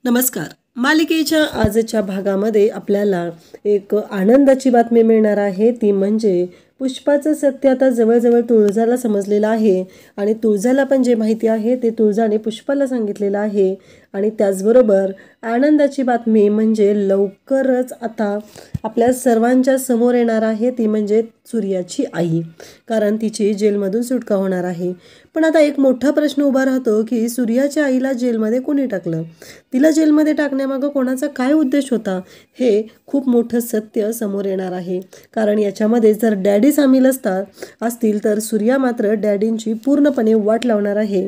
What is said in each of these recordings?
नमस्कार. मालिकेच्या आजच्या भागामध्ये आपल्याला एक आनंदाची बातमी मिळणार आहे. ती म्हणजे पुष्पाचं सत्य आता जवळजवळ तुळजाला समजलेलं आहे आणि तुळजाला पण जे माहिती आहे ते तुळजाने पुष्पाला सांगितलेलं आहे. आणि त्याचबरोबर आनंदाची बातमी म्हणजे लवकरच आता आपल्या सर्वांच्या समोर येणार आहे, ती म्हणजे सूर्याची आई, कारण तिची जेलमधून सुटका होणार आहे. पण आता एक मोठा प्रश्न उभा राहतो की सूर्याच्या आईला जेलमध्ये कोणी टाकलं, तिला जेलमध्ये टाकण्यामागं कोणाचा काय उद्देश होता, हे खूप मोठं सत्य समोर येणार आहे. कारण याच्यामध्ये जर डॅडी सामील असतील तर सूर्या मात्र डॅडींची पूर्णपणे वाट लावणार आहे.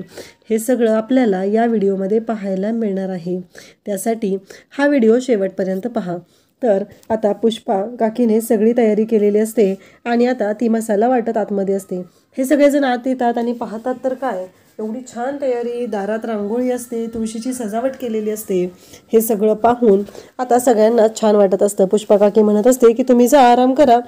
हे सगळं आपल्याला या व्हिडिओमध्ये पाहायला मिळणार आहे. त्यासाठी हा व्हिडिओ शेवटपर्यंत पहा. तर आता पुष्पा काकीने सगळी तयारी केलेली असते आणि आता ती मसाला वाटत आतमध्ये असते. हे सगळेजण आत येतात आणि पाहतात तर काय, एवढी छान तयारी, दारात रांगोळी असते, तुळशीची सजावट केलेली असते. हे सगळं पाहून आता सगळ्यांना छान वाटत असतं. पुष्पा काकी म्हणत असते की तुम्ही जा आराम करा,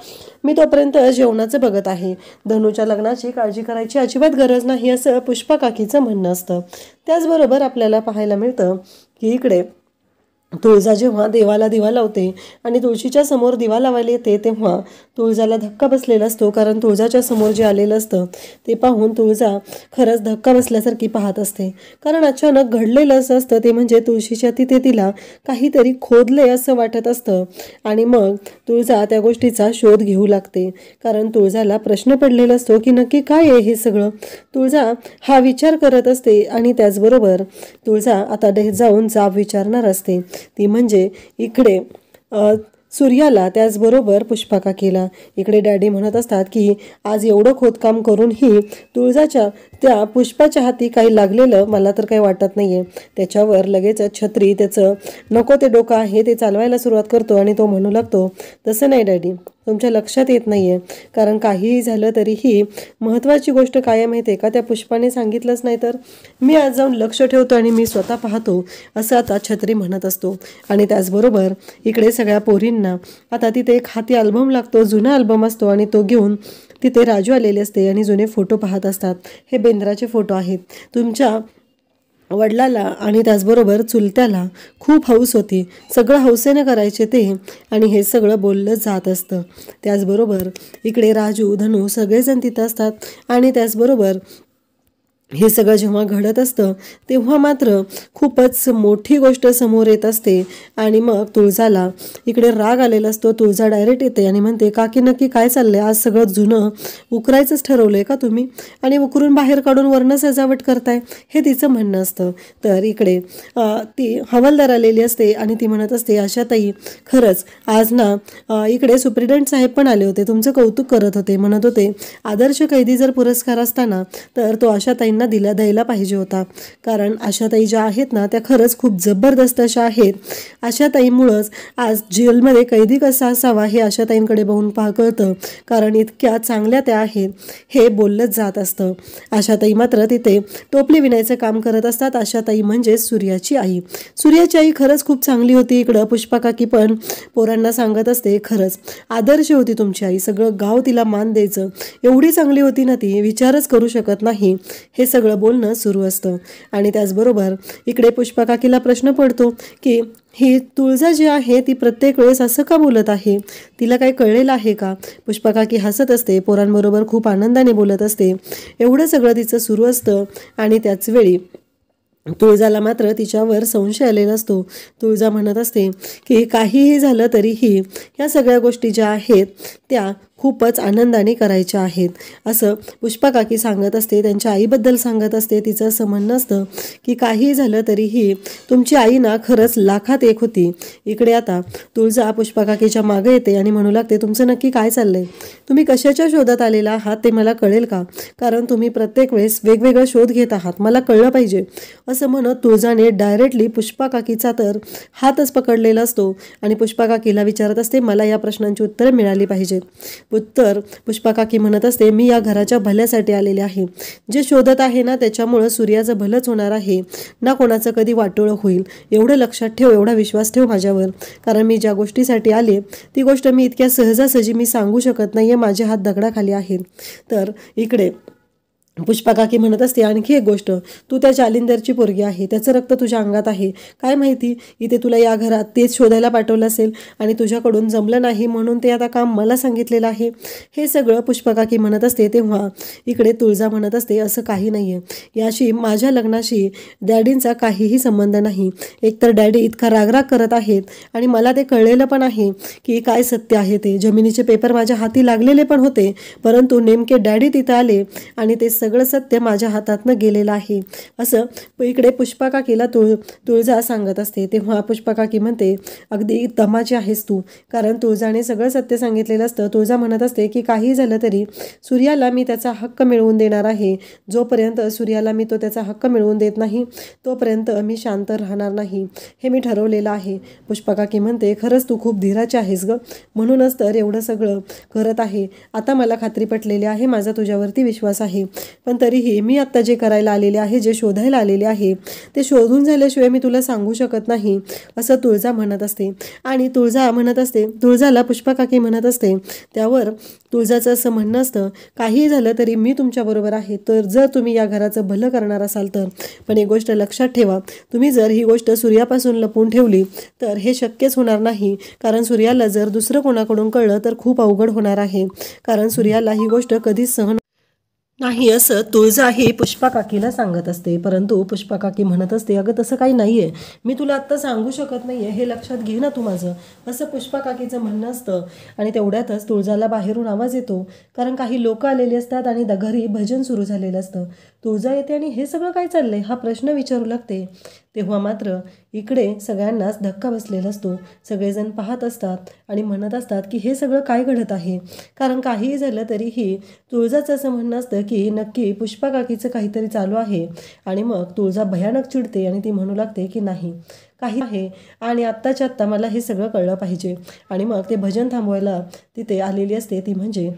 मी तोपर्यंत जेवणाचं बघत आहे. धनूच्या लग्नाची काळजी करायची अजिबात गरज नाही, असं पुष्पा काकीचं म्हणणं असतं. त्याचबरोबर आपल्याला पाहायला मिळतं की इकडे तुळजा जेव्हा देवाला दिवा लावते आणि तुळशीच्या समोर दिवा लावायला येते तेव्हा तुळजाला धक्का बसलेला असतो. कारण तुळजाच्या समोर जे आलेलं असतं ते पाहून तुळजा खरंच धक्का बसल्यासारखी पाहत असते. कारण अचानक घडलेलं असं असतं ते म्हणजे तुळशीच्या तिथे तिला काहीतरी खोदले असं वाटत असतं आणि मग तुळजा त्या गोष्टीचा शोध घेऊ लागते. कारण तुळजाला प्रश्न पडलेला असतो की नक्की काय आहे हे सगळं. तुळजा हा विचार करत असते आणि त्याचबरोबर तुळजा आता जाऊन जाब विचारणार असते. ती म्हणजे इकडे सूर्याला, त्याचबरोबर पुष्पा काकीला. इकडे डॅडी म्हणत असतात की आज एवढं खोदकाम करूनही तुळजाच्या त्या पुष्पाच्या हाती काही लागलेलं मला तर काही वाटत नाही आहे. त्याच्यावर लगेच छत्री, त्याचं नको ते डोकं आहे ते चालवायला सुरुवात करतो आणि तो म्हणू लागतो तसं नाही डॅडी, तुमच्या लक्षात येत नाही आहे. कारण काहीही झालं तरीही महत्त्वाची गोष्ट काय माहिती आहे का, त्या पुष्पाने सांगितलंच नाही तर मी आज जाऊन लक्ष ठेवतो आणि मी स्वतः पाहतो, असं आता छत्री म्हणत असतो. आणि त्याचबरोबर इकडे सगळ्या पोरींना आता तिथे एक हाती अल्बम लागतो, जुना अल्बम असतो आणि तो घेऊन तिथे राजू आलेले असते आणि जुने फोटो पाहत असतात. हे बेंद्राचे फोटो आहेत. तुमच्या वडिलाला आणि त्याचबरोबर चुलत्याला खूप हौस होती, सगळं हौसेने करायचे ते, आणि हे सगळं बोललं जात असतं. त्याचबरोबर इकडे राजू, धनू सगळेजण तिथं असतात आणि त्याचबरोबर हे सगळं जेव्हा घडत असतं तेव्हा मात्र खूपच मोठी गोष्ट समोर येत असते. आणि मग तुळजाला इकडे राग आलेला असतो. तुळजा डायरेक्ट येते आणि म्हणते काकी नक्की काय चाललंय, आज सगळं जुनं उकरायचंच ठरवलंय का तुम्ही आणि उकरून बाहेर काढून वर्ण सजावट करताय, हे तिचं म्हणणं असतं. तर इकडे ती हवालदार आलेली असते आणि ती म्हणत असते आशाताई खरंच आज ना इकडे सुप्रिटेंडेंट साहेब पण आले होते, तुमचं कौतुक करत होते, म्हणत होते आदर्श कैदी जर पुरस्कार असताना तर तो आशाताईंना द्यायला पाहिजे होता. कारण आशाताई ज्या आहेत ना त्या खरंच खूप जबरदस्त अशा आहेत. आशाताईमुळंच आज जेलमध्ये कैदी कसा असावा हे आशाताईंकडे बघून कळतं. कारण इतक्या चांगल्या त्या आहेत हे बोललंच जात असतं. आशाताई मात्र तिथे टोपली विणायचं काम करत असतात. आशाताई म्हणजे सूर्याची आई. सूर्याची आई खरंच खूप चांगली होती. इकडं पुष्पा काकी पण पोरांना सांगत असते खरंच आदर्श होती तुमची आई, सगळं गाव तिला मान द्यायचं, एवढी चांगली होती ना ती, विचारच करू शकत नाही. हे सगळं बोलणं सुरू असतं. आणि त्याचबरोबर इकडे पुष्पा काकीला प्रश्न पडतो की ही तुळजा जी आहे ती प्रत्येक वेळेस असं का बोलत आहे, तिला काही कळलेलं आहे का. पुष्पा काकी हसत असते, पोरांबरोबर खूप आनंदाने बोलत असते. एवढं सगळं तिचं सुरू असतं आणि त्याच वेळी तुळजाला मात्र तिच्यावर संशय आलेला असतो. तुळजा म्हणत असते की काहीही झालं तरीही या सगळ्या गोष्टी ज्या आहेत त्या खूपच आनंदाने करायच्या आहेत, असं पुष्पा काकी सांगत असते. त्यांच्या आईबद्दल सांगत असते. तिचं असं म्हणणं असतं की काहीही झालं तरीही तुमची आई ना खरंच लाखात एक होती. इकडे आता तुळजा पुष्पा काकीच्या मागे येते आणि म्हणू लागते तुमचं नक्की काय चाललंय, तुम्ही कशाच्या शोधात आलेला आहात ते मला कळेल का, कारण तुम्ही प्रत्येक वेळेस वेगवेगळा शोध घेत आहात, मला कळलं पाहिजे, असं म्हणत तुळजाने डायरेक्टली पुष्पा काकीचा तर हातच पकडलेला असतो आणि पुष्पा काकीला विचारत असते मला या प्रश्नांची उत्तरं मिळाली पाहिजेत. उत्तर पुष्पा काकी म्हणत असते मी या घराच्या भल्यासाठी आलेले आहे, जे शोधत आहे ना त्याच्यामुळं सूर्याचं भलंच होणार आहे ना, कोणाचं कधी वाटोळं होईल, एवढं लक्षात ठेव, एवढा विश्वास ठेव माझ्यावर, कारण मी ज्या गोष्टीसाठी आले ती गोष्ट मी इतक्या सहजासहजी मी सांगू शकत नाहीये, माझे हात दगडाखाली आहेत. तर इकडे पुष्पा काकी म्हणत असते, आणखी एक गोष्ट, तू त्या जालिंदरची पोरगी आहे, त्याचं रक्त तुझ्या अंगात आहे. काय माहिती इथे तुला या घरात तेच शोधायला पाठवलं असेल आणि तुझ्याकडून जमलं नाही म्हणून ते आता काम मला सांगितलेलं आहे. हे सगळं पुष्पा काकी म्हणत असते. तेव्हा इकडे तुळजा म्हणत असते, असं काही नाही आहे, याशी माझ्या लग्नाशी डॅडींचा काहीही संबंध नाही. एकतर डॅडी इतका रागराग करत आहेत आणि मला ते कळलेलं पण आहे की काय सत्य आहे ते. जमिनीचे पेपर माझ्या हाती लागलेले पण होते, परंतु नेमके डॅडी तिथं आले आणि ते सगळं सत्य माझ्या हातातनं गेलेलं आहे, असं इकडे पुष्पा काकीला तुळजा सांगत असते. तेव्हा पुष्पा काकी म्हणते, अगदी दमाची आहेस तू, कारण तुळजाने सगळं सत्य सांगितलेलं असतं. तुळजा म्हणत असते की काही झालं तरी सूर्याला मी त्याचा हक्क मिळवून देणार आहे. जोपर्यंत सूर्याला मी त्याचा हक्क मिळवून देत नाही तोपर्यंत मी शांत राहणार नाही, हे मी ठरवलेलं आहे. पुष्पा काकी म्हणते, खरंच तू खूप धीराची आहेस ग, म्हणूनच तर एवढं सगळं करत आहे. आता मला खात्री पटलेली आहे, माझा तुझ्यावरती विश्वास आहे, पण तरीही मी आत्ता जे करायला आलेले आहे, जे शोधायला आलेले आहे, ते शोधून झाल्याशिवाय मी तुला सांगू शकत नाही, असं तुळजा म्हणत असते. आणि तुळजा म्हणत असते, तुळजाला पुष्पा काकी म्हणत असते, त्यावर तुळजाचं असं म्हणणं असतं, काही झालं तरी मी तुमच्याबरोबर आहे, तर जर तुम्ही या घराचं भलं करणार असाल तर. पण एक गोष्ट लक्षात ठेवा, तुम्ही जर ही गोष्ट सूर्यापासून लपवून ठेवली तर हे शक्यच होणार नाही, कारण सूर्याला जर दुसरं कोणाकडून कळलं तर खूप अवघड होणार आहे, कारण सूर्याला ही गोष्ट कधीच सहन नाही, असं तुळजा ही पुष्पा काकीला सांगत असते. परंतु पुष्पा काकी म्हणत असते, अगं तसं काही नाही आहे, मी तुला आत्ता सांगू शकत नाही आहे, हे लक्षात घे ना तू माझं, असं पुष्पा काकीचं म्हणणं असतं. आणि तेवढ्यातच तुळजाला बाहेरून आवाज येतो, कारण काही लोक आलेली असतात आणि घरी भजन सुरू झालेलं असतं. तुळजा येते आणि हे सगळं काय चाललंय हा प्रश्न विचारू लागते. तेव्हा मात्र इकडे सगळ्यांनाच धक्का बसलेला असतो. सगळेजण पाहत असतात आणि म्हणत असतात की हे सगळं काय घडत आहे, कारण काहीही झालं तरीही तुळजाचं असं म्हणणं असतं की नक्की पुष्पा काकीचं काहीतरी चालू आहे. आणि मग तुळजा भयानक चिडते आणि ती म्हणू लागते की नाही, काही आहे आणि आत्ताच्या आत्ता मला हे सगळं कळलं पाहिजे. आणि मग ते भजन थांबवायला तिथे आलेली असते ती म्हणजे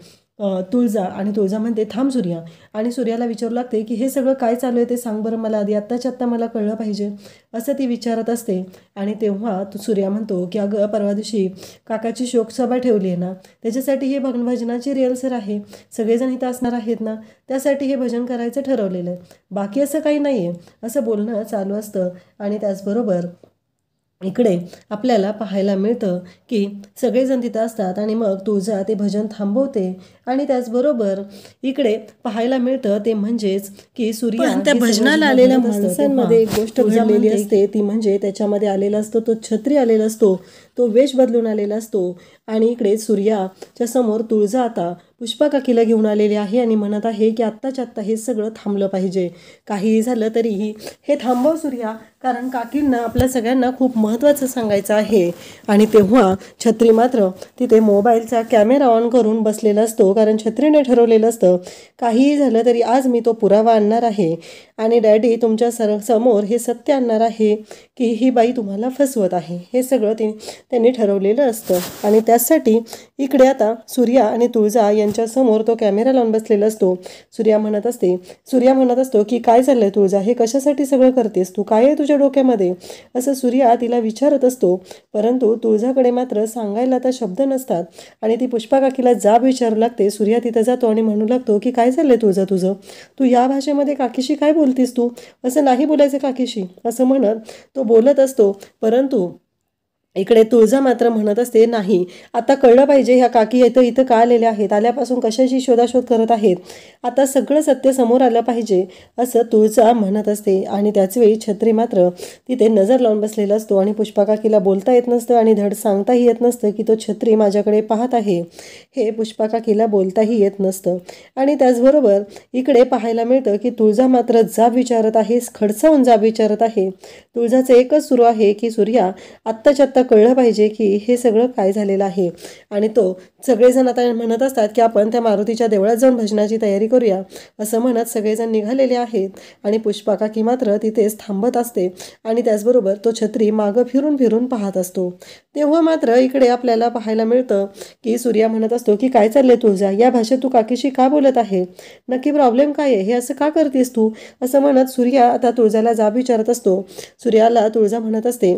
तुळजा. आणि तुळजा म्हणते, थांब सूर्या, आणि सूर्याला विचारू लागते की हे सगळं काय चालू आहे ते सांग बरं मला आधी, आत्ताच्या आत्ता मला कळलं पाहिजे, असं ती विचारत असते. आणि तेव्हा सूर्या म्हणतो की अगं परवा दिवशी काकाची शोकसभा ठेवली आहे ना, त्याच्यासाठी हे भजनाची रिहर्सल आहे, सगळेजण इथं असणार आहेत ना, त्यासाठी हे भजन करायचं ठरवलेलं आहे, बाकी असं काही नाही आहे, असं बोलणं चालू असतं. आणि त्याचबरोबर इकडे आपल्याला पाहायला मिळतं की सगळेजण तिथं असतात आणि मग तुळजा ते भजन थांबवते. आणि त्याचबरोबर इकडे पाहायला मिळतं ते म्हणजेच की सूर्या त्या भजनाला आलेल्या माणसांमध्ये एक गोष्ट घडलेली असते, ती म्हणजे त्याच्यामध्ये आलेला असतो तो छत्री आलेला असतो, तो वेश बदलून आलेला असतो. आणि इकडे सूर्याच्या समोर तुळजा आता पुष्पा काकीला घेऊन आलेली आहे आणि म्हणत आहे की आत्ताच्या आत्ता हे सगळं थांबलं पाहिजे, काहीही झालं तरीही हे थांबव सूर्या, कारण काकींना आपल्या सगळ्यांना खूप महत्त्वाचं सांगायचं आहे. आणि तेव्हा छत्री मात्र तिथे मोबाईलचा कॅमेरा ऑन करून बसलेला असतो, कारण छत्रीने ठरवलेलं असतं काहीही झालं तरी आज मी तो पुरावा आणणार आहे आणि डॅडी तुमच्या समोर हे सत्य आणणार आहे की ही बाई तुम्हाला फसवत आहे, हे सगळं त्यांनी ठरवलेलं असतं. आणि त्यासाठी इकडे आता सूर्या आणि तुळजा यांच्यासमोर तो कॅमेरा लावून बसलेला असतो. सूर्या म्हणत असतो की काय चाललंय तुळजा, हे कशासाठी सगळं करतेस तू, काय आहे तुझ्या डोक्यामध्ये, असं सूर्या तिला विचारत असतो. परंतु तुळजाकडे मात्र सांगायला आता शब्द नसतात आणि ती पुष्पा काकीला जाब विचारू लागते. सूर्या तिथं जातो आणि म्हणू लागतो की काय चाललंय तुळजा तुझं, तू या भाषेमध्ये काकीशी काय बोलतीस, तू असं नाही बोलायचं काकीशी, असं म्हणत तो बोलत असतो. परंतु इकडे तुळजा मात्र म्हणत असते, नाही, आता कळलं पाहिजे ह्या काकी इथं का आलेल्या आहेत, आल्यापासून कशाची शोधाशोध करत आहेत, आता सगळं सत्य समोर आलं पाहिजे, असं तुळजा म्हणत असते. आणि त्याचवेळी छत्री मात्र तिथे नजर लावून बसलेला असतो आणि पुष्पा काकीला बोलता येत नसतं आणि धड सांगताही येत नसतं की तो छत्री माझ्याकडे पाहत आहे, हे पुष्पा काकीला बोलताही येत नसतं. आणि त्याचबरोबर इकडे पाहायला मिळतं की तुळजा मात्र जाब विचारत आहे, खडसावून जाब विचारत आहे. तुळजाचं एकच सुरू आहे की सूर्या आत्ताच्या आत्ता कळलं पाहिजे की हे सगळं काय झालेलं आहे. आणि तो सगळेजण आता म्हणत असतात की आपण त्या मारुतीच्या देवळात जाऊन भजनाची तयारी करूया, असं म्हणत सगळेजण निघालेले आहेत. आणि पुष्पा काकी मात्र तिथेच थांबत असते आणि त्याचबरोबर तो छत्री मागं फिरून फिरून पाहत असतो. तेव्हा मात्र इकडे आपल्याला पाहायला मिळतं की सूर्या म्हणत असतो की काय चाललंय तुळजा, या भाषेत तू काकीशी का बोलत आहे, नक्की प्रॉब्लेम काय आहे, हे असं का करतेस तू, असं म्हणत सूर्या आता तुळजाला जाब विचारत असतो. सूर्याला तुळजा म्हणत असते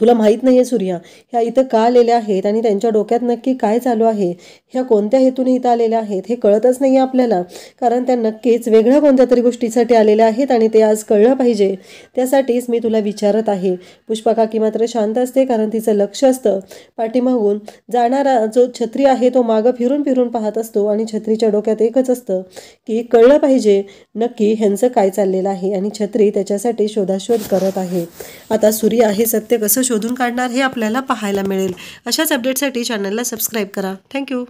तुला माहीत नाही आहे सूर्या, ह्या इथं का आलेल्या आहेत आणि त्यांच्या डोक्यात नक्की काय चालू आहे, ह्या कोणत्या हेतूने इथं आलेल्या आहेत हे कळतच नाही आहे आपल्याला. कारण त्या नक्कीच वेगळ्या कोणत्या तरी गोष्टीसाठी आलेल्या आहेत आणि ते आज कळलं पाहिजे, त्यासाठीच मी तुला विचारत आहे. पुष्पा काकी मात्र शांत असते, कारण तिचं लक्ष असतं पाठीमागून जाणारा जो छत्री आहे तो मागं फिरून फिरून पाहत असतो आणि छत्रीच्या डोक्यात एकच असतं की कळलं पाहिजे नक्की ह्यांचं काय चाललेलं आहे आणि छत्री त्याच्यासाठी शोधाशोध करत आहे. आता सूर्या हे सत्य कसं शोधून काढणार हे आपल्याला पाहायला मिळेल. अशाच अपडेटसाठी चॅनलला सबस्क्राईब करा. थँक्यू.